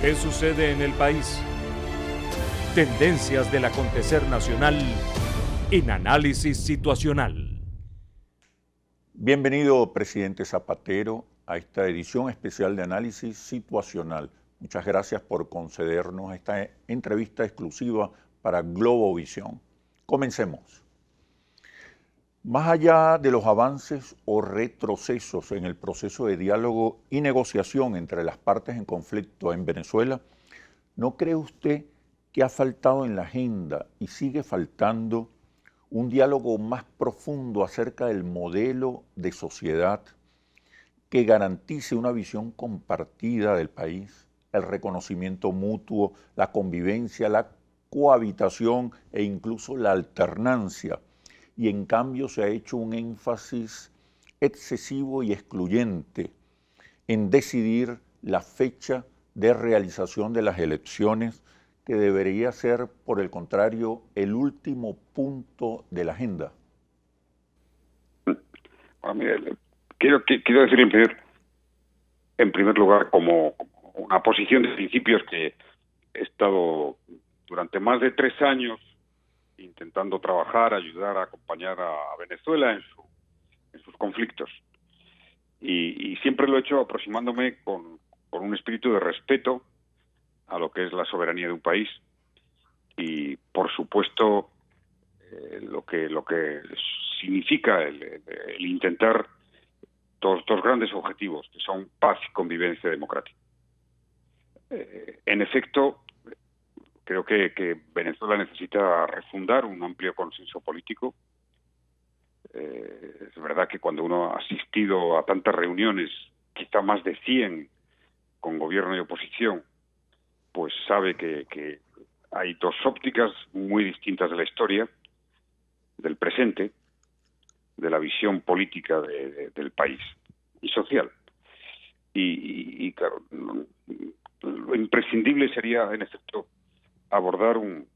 ¿Qué sucede en el país? Tendencias del acontecer nacional en Análisis Situacional. Bienvenido, presidente Zapatero, a esta edición especial de Análisis Situacional. Muchas gracias por concedernos esta entrevista exclusiva para Globovisión. Comencemos. Más allá de los avances o retrocesos en el proceso de diálogo y negociación entre las partes en conflicto en Venezuela, ¿no cree usted que ha faltado en la agenda y sigue faltando un diálogo más profundo acerca del modelo de sociedad que garantice una visión compartida del país, el reconocimiento mutuo, la convivencia, la cohabitación e incluso la alternancia? Y en cambio se ha hecho un énfasis excesivo y excluyente en decidir la fecha de realización de las elecciones, que debería ser, por el contrario, el último punto de la agenda. Bueno, mire, quiero decir en primer lugar, como una posición de principios, que he estado durante más de 3 años intentando trabajar, ayudar, acompañar a Venezuela en sus conflictos. Y siempre lo he hecho aproximándome con un espíritu de respeto a lo que es la soberanía de un país y, por supuesto, lo que significa el intentar dos grandes objetivos, que son paz y convivencia democrática. En efecto, creo que Venezuela necesita refundar un amplio consenso político. Es verdad que cuando uno ha asistido a tantas reuniones, quizá más de 100 con gobierno y oposición, pues sabe que hay dos ópticas muy distintas de la historia, del presente, de la visión política del país y social. Y claro, lo imprescindible sería, en efecto, abordar un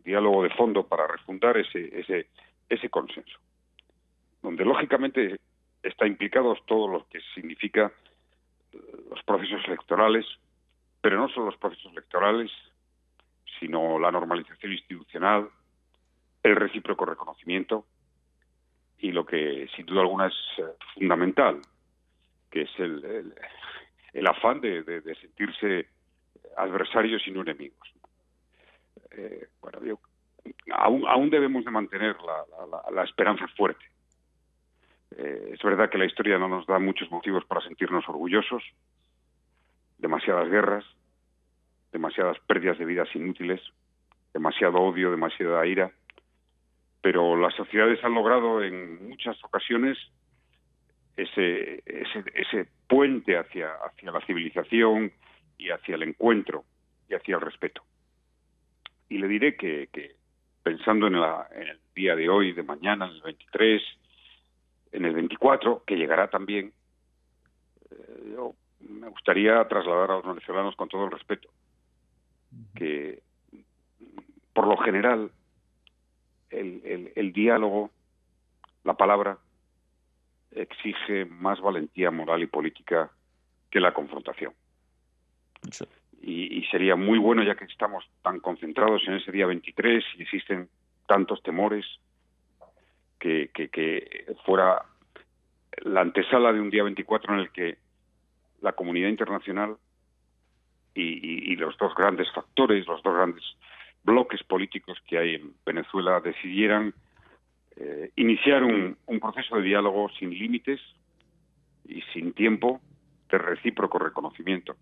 diálogo de fondo para refundar ese consenso, donde lógicamente está implicados todo lo que significa los procesos electorales, pero no solo los procesos electorales, sino la normalización institucional, el recíproco reconocimiento y lo que sin duda alguna es fundamental, que es el afán de sentirse adversarios y no enemigos. Bueno, aún debemos de mantener la esperanza fuerte. Es verdad que la historia no nos da muchos motivos para sentirnos orgullosos. Demasiadas guerras, demasiadas pérdidas de vidas inútiles, demasiado odio, demasiada ira. Pero las sociedades han logrado en muchas ocasiones ese puente hacia la civilización y hacia el encuentro y hacia el respeto. Y le diré que pensando en el día de hoy, de mañana, en el 23, en el 24, que llegará también, yo me gustaría trasladar a los venezolanos con todo el respeto que, por lo general, el diálogo, la palabra, exige más valentía moral y política que la confrontación. Sí. Y sería muy bueno, ya que estamos tan concentrados en ese día 23 y existen tantos temores, que fuera la antesala de un día 24 en el que la comunidad internacional y los dos grandes factores, los dos grandes bloques políticos que hay en Venezuela decidieran iniciar un proceso de diálogo sin límites y sin tiempo, de recíproco reconocimiento.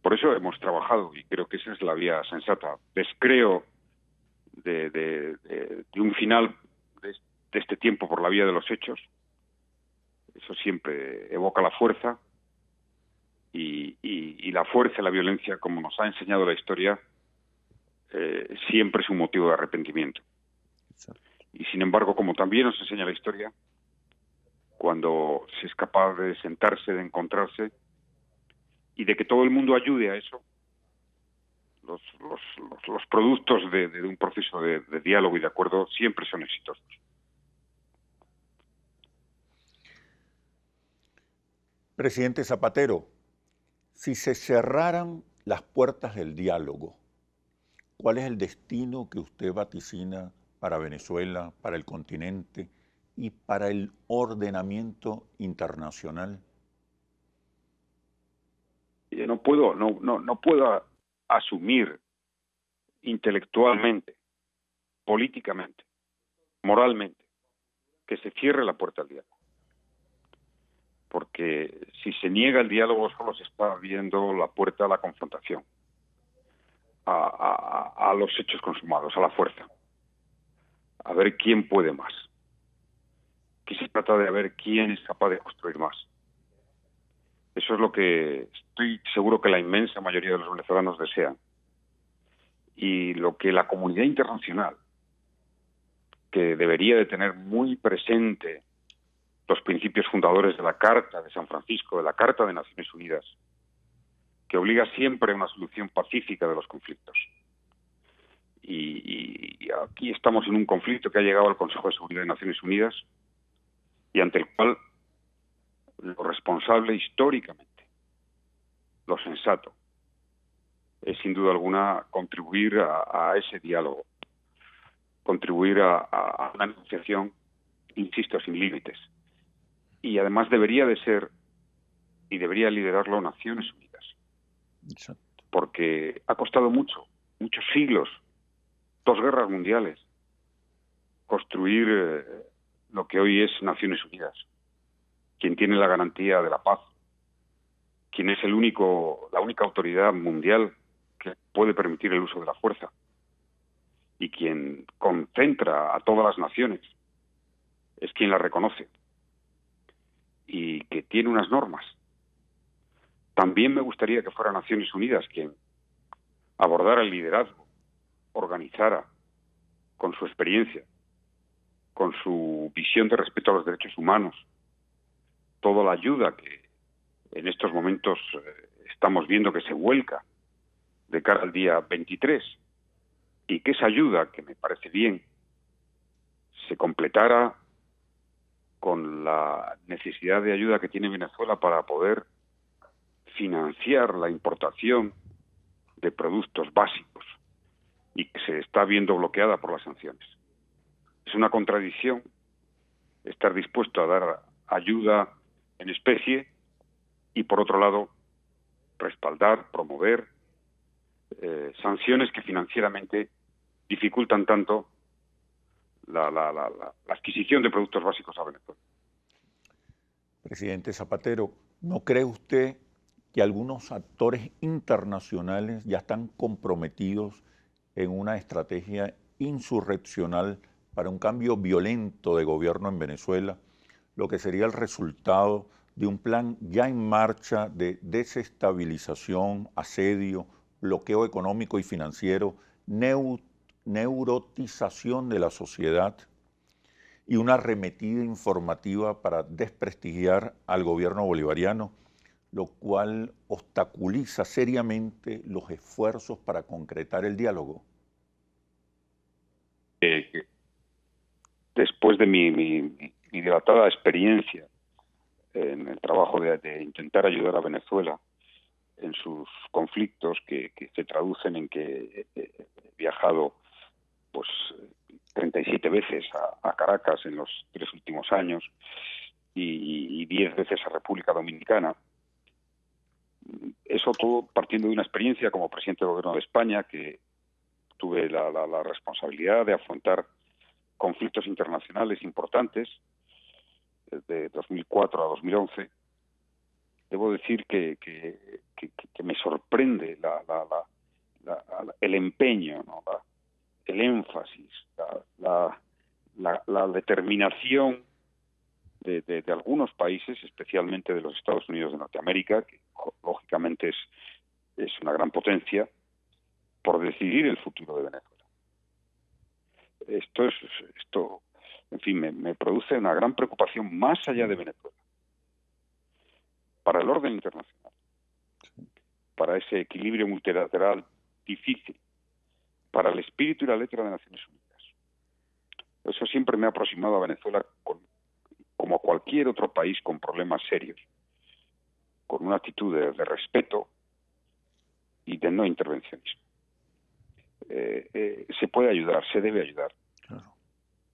Por eso hemos trabajado, y creo que esa es la vía sensata. Descreo de un final de este tiempo por la vía de los hechos. Eso siempre evoca la fuerza, y la fuerza y la violencia, como nos ha enseñado la historia, siempre es un motivo de arrepentimiento. Y sin embargo, como también nos enseña la historia, cuando se es capaz de sentarse, de encontrarse y de que todo el mundo ayude a eso, los productos de un proceso de diálogo y de acuerdo siempre son exitosos. Presidente Zapatero, Si se cerraran las puertas del diálogo, ¿cuál es el destino que usted vaticina para Venezuela, para el continente y para el ordenamiento internacional? Yo no puedo asumir intelectualmente, políticamente, moralmente, que se cierre la puerta al diálogo. Porque si se niega el diálogo solo se está abriendo la puerta a la confrontación, a los hechos consumados, a la fuerza, a ver quién puede más. Aquí se trata de ver quién es capaz de construir más. Eso es lo que estoy seguro que la inmensa mayoría de los venezolanos desean. Y lo que la comunidad internacional, que debería de tener muy presente los principios fundadores de la Carta de San Francisco, de la Carta de Naciones Unidas, que obliga siempre a una solución pacífica de los conflictos. Y aquí estamos en un conflicto que ha llegado al Consejo de Seguridad de Naciones Unidas y ante el cual lo responsable históricamente, lo sensato, es sin duda alguna contribuir a ese diálogo, contribuir a una negociación, insisto, sin límites. Y además debería de ser, y debería liderarlo Naciones Unidas. Exacto. Porque ha costado muchos siglos, 2 guerras mundiales, construir lo que hoy es Naciones Unidas. Quien tiene la garantía de la paz, quien es la única autoridad mundial que puede permitir el uso de la fuerza y quien concentra a todas las naciones, es quien la reconoce y que tiene unas normas. También me gustaría que fuera Naciones Unidas quien abordara el liderazgo, organizara con su experiencia, con su visión de respeto a los derechos humanos, toda la ayuda que en estos momentos estamos viendo que se vuelca de cara al día 23, y que esa ayuda, que me parece bien, se completara con la necesidad de ayuda que tiene Venezuela para poder financiar la importación de productos básicos y que se está viendo bloqueada por las sanciones. Es una contradicción estar dispuesto a dar ayuda en especie y, por otro lado, respaldar, promover sanciones que financieramente dificultan tanto la adquisición de productos básicos a Venezuela. Presidente Zapatero, ¿no cree usted que algunos actores internacionales ya están comprometidos en una estrategia insurreccional para un cambio violento de gobierno en Venezuela, lo que sería el resultado de un plan ya en marcha de desestabilización, asedio, bloqueo económico y financiero, neurotización de la sociedad y una arremetida informativa para desprestigiar al gobierno bolivariano, lo cual obstaculiza seriamente los esfuerzos para concretar el diálogo? Después de mi dilatada experiencia en el trabajo de intentar ayudar a Venezuela en sus conflictos, que se traducen en que he viajado pues 37 veces a Caracas en los 3 últimos años y 10 veces a República Dominicana. Eso todo partiendo de una experiencia como presidente del Gobierno de España, que tuve la responsabilidad de afrontar conflictos internacionales importantes de 2004 a 2011. Debo decir que me sorprende el empeño, ¿no? El énfasis, la determinación de algunos países, especialmente de los Estados Unidos de Norteamérica, que lógicamente es una gran potencia, por decidir el futuro de Venezuela. Esto en fin, me produce una gran preocupación más allá de Venezuela, para el orden internacional, para ese equilibrio multilateral difícil, para el espíritu y la letra de Naciones Unidas. Eso siempre me ha aproximado a Venezuela como a cualquier otro país con problemas serios. con una actitud de respeto y de no intervencionismo. Se puede ayudar, se debe ayudar, Claro.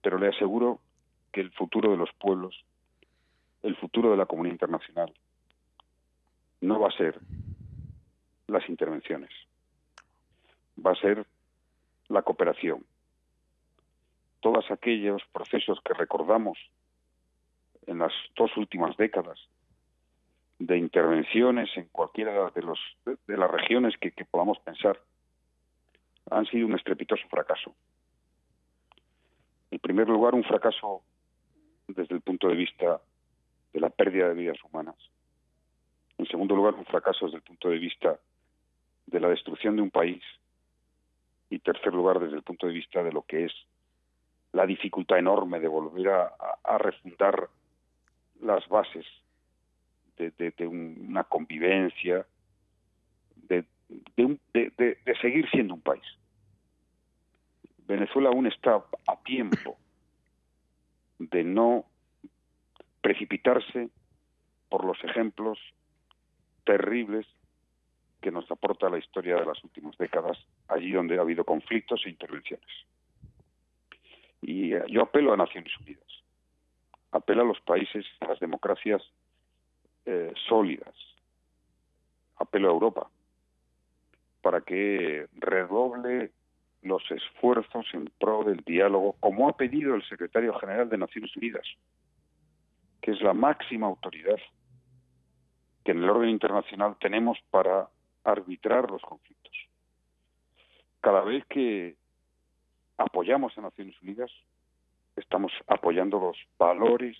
pero le aseguro que el futuro de los pueblos, el futuro de la comunidad internacional, no va a ser las intervenciones, va a ser la cooperación. Todos aquellos procesos que recordamos en las 2 últimas décadas de intervenciones en cualquiera de las regiones que podamos pensar han sido un estrepitoso fracaso. En primer lugar, un fracaso desde el punto de vista de la pérdida de vidas humanas. En segundo lugar, un fracaso desde el punto de vista de la destrucción de un país. Y tercer lugar, desde el punto de vista de lo que es la dificultad enorme de volver a refundar las bases de una convivencia, de seguir siendo un país. Venezuela aún está a tiempo de no precipitarse por los ejemplos terribles que nos aporta la historia de las últimas décadas, allí donde ha habido conflictos e intervenciones. Y yo apelo a Naciones Unidas, apelo a los países, a las democracias sólidas, apelo a Europa, para que redoble los esfuerzos en pro del diálogo, como ha pedido el secretario general de Naciones Unidas, que es la máxima autoridad que en el orden internacional tenemos para arbitrar los conflictos. Cada vez que apoyamos a Naciones Unidas, estamos apoyando los valores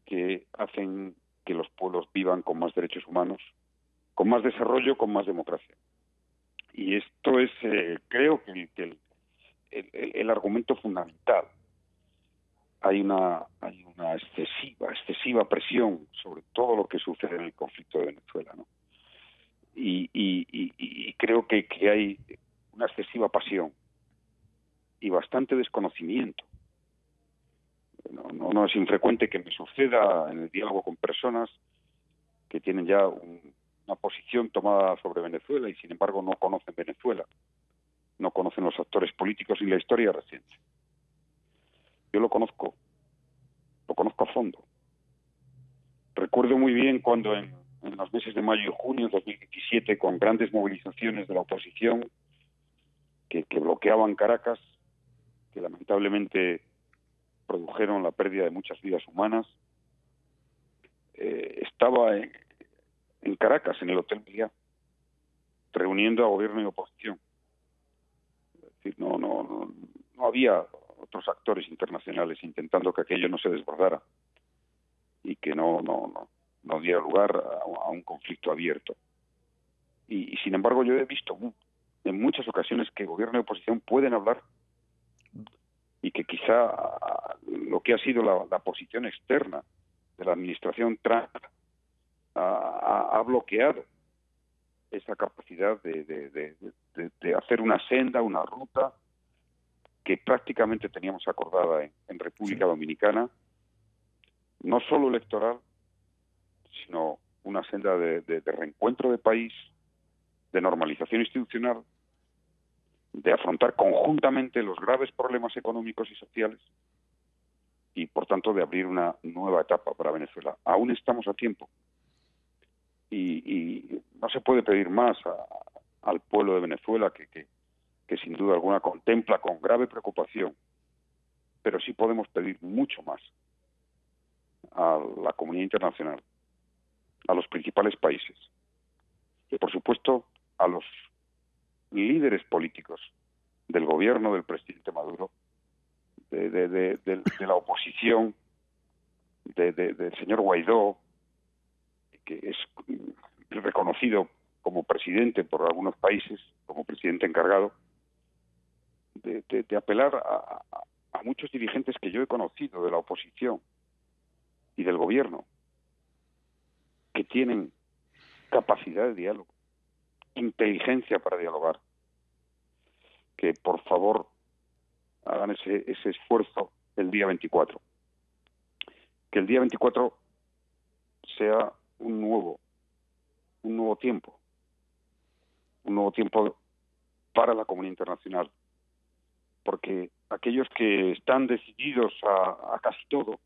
que hacen que los pueblos vivan con más derechos humanos, con más desarrollo, con más democracia. Y esto es, creo que el argumento fundamental. Hay una excesiva presión sobre todo lo que sucede en el conflicto de Venezuela, ¿no? Y creo que hay una excesiva pasión y bastante desconocimiento. No es infrecuente que me suceda en el diálogo con personas que tienen ya una posición tomada sobre Venezuela y sin embargo no conocen Venezuela, no conocen los actores políticos ni la historia reciente. Yo lo conozco a fondo. Recuerdo muy bien cuando en los meses de mayo y junio de 2017, con grandes movilizaciones de la oposición que bloqueaban Caracas, que lamentablemente produjeron la pérdida de muchas vidas humanas, estaba en Caracas, en el Hotel Meliá, reuniendo a gobierno y oposición. Es decir, no había otros actores internacionales intentando que aquello no se desbordara y que no diera lugar a un conflicto abierto. Y sin embargo yo he visto en muchas ocasiones que gobierno y oposición pueden hablar y que quizá lo que ha sido la posición externa de la administración Trump ha bloqueado esa capacidad de hacer una senda, una ruta que prácticamente teníamos acordada en República Dominicana, no solo electoral, sino una senda de reencuentro de país, de normalización institucional, de afrontar conjuntamente los graves problemas económicos y sociales y, por tanto, de abrir una nueva etapa para Venezuela. Aún estamos a tiempo y no se puede pedir más al pueblo de Venezuela que sin duda alguna contempla con grave preocupación, pero sí podemos pedir mucho más a la comunidad internacional, a los principales países y, por supuesto, a los líderes políticos del gobierno del presidente Maduro, de la oposición, del señor Guaidó, que es reconocido como presidente por algunos países, como presidente encargado, de apelar a muchos dirigentes que yo he conocido de la oposición y del gobierno, que tienen capacidad de diálogo, inteligencia para dialogar, que por favor hagan ese esfuerzo el día 24. Que el día 24 sea un nuevo tiempo. Un nuevo tiempo para la comunidad internacional. Porque aquellos que están decididos a casi todo,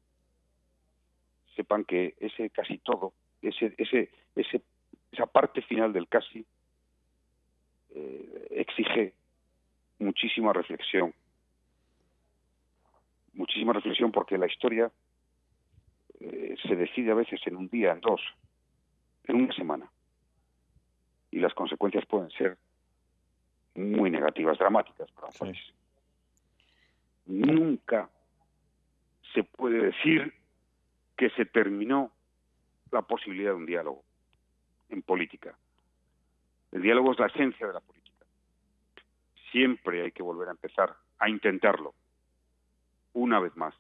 sepan que ese casi todo, esa parte final del casi, exige muchísima reflexión. Muchísima reflexión, porque la historia se decide a veces en un día, en dos, en una semana. Y las consecuencias pueden ser muy negativas, dramáticas para un país. Nunca se puede decir que se terminó la posibilidad de un diálogo en política. El diálogo es la esencia de la política. Siempre hay que volver a empezar a intentarlo una vez más.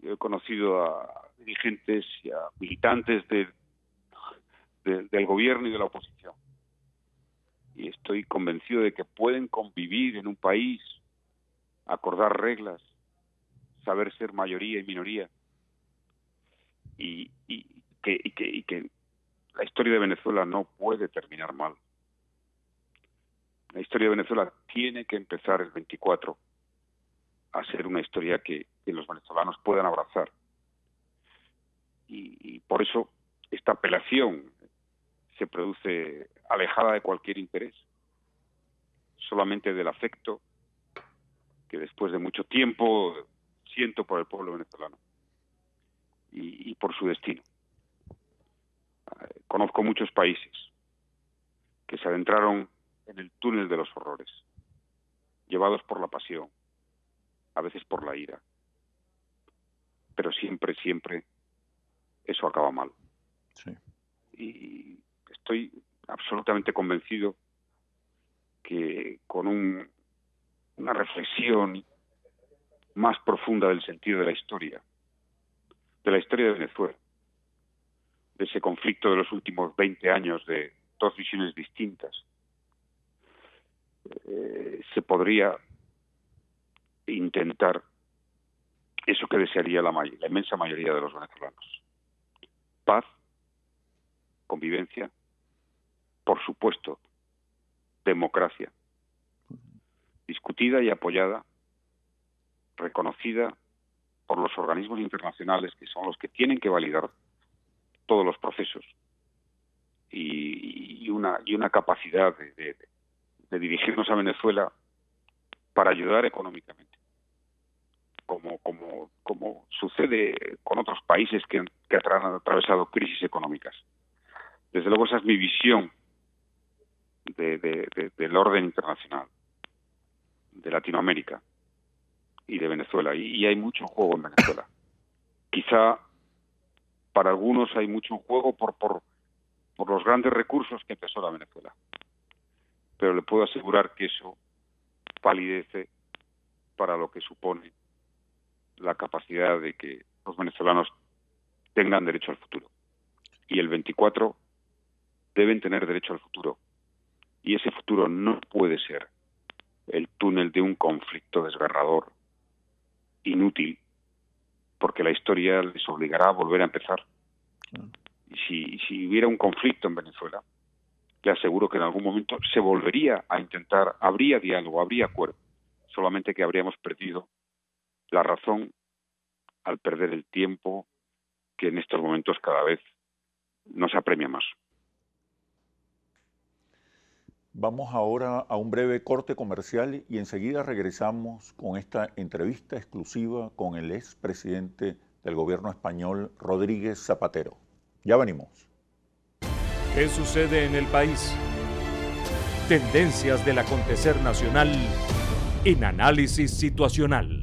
Yo he conocido a dirigentes y a militantes del gobierno y de la oposición, y estoy convencido de que pueden convivir en un país, acordar reglas, saber ser mayoría y minoría, y que la historia de Venezuela no puede terminar mal. La historia de Venezuela tiene que empezar el 24 a ser una historia que los venezolanos puedan abrazar. Y por eso esta apelación se produce alejada de cualquier interés, solamente del afecto que después de mucho tiempo siento por el pueblo venezolano y por su destino. Conozco muchos países que se adentraron en el túnel de los horrores, llevados por la pasión, a veces por la ira, pero siempre eso acaba mal. Sí. Y estoy absolutamente convencido que con una reflexión más profunda del sentido de la historia de Venezuela, de ese conflicto de los últimos 20 años de dos visiones distintas, se podría intentar eso que desearía la inmensa mayoría de los venezolanos: paz, convivencia, por supuesto, democracia, discutida y apoyada, reconocida por los organismos internacionales, que son los que tienen que validar todos los procesos, y una capacidad de dirigirnos a Venezuela para ayudar económicamente, como sucede con otros países que han atravesado crisis económicas. Desde luego esa es mi visión del orden internacional, de Latinoamérica y de Venezuela. Y hay mucho juego en Venezuela. Quizá para algunos hay mucho juego por los grandes recursos que atesora Venezuela. Pero le puedo asegurar que eso palidece para lo que supone la capacidad de que los venezolanos tengan derecho al futuro. Y el 24 deben tener derecho al futuro. Y ese futuro no puede ser el túnel de un conflicto desgarrador, inútil, porque la historia les obligará a volver a empezar. Y si hubiera un conflicto en Venezuela, le aseguro que en algún momento se volvería a intentar, habría diálogo, habría acuerdo, solamente que habríamos perdido la razón al perder el tiempo, que en estos momentos cada vez nos apremia más. Vamos ahora a un breve corte comercial y enseguida regresamos con esta entrevista exclusiva con el expresidente del gobierno español, Rodríguez Zapatero. Ya venimos. ¿Qué sucede en el país? Tendencias del acontecer nacional en Análisis Situacional.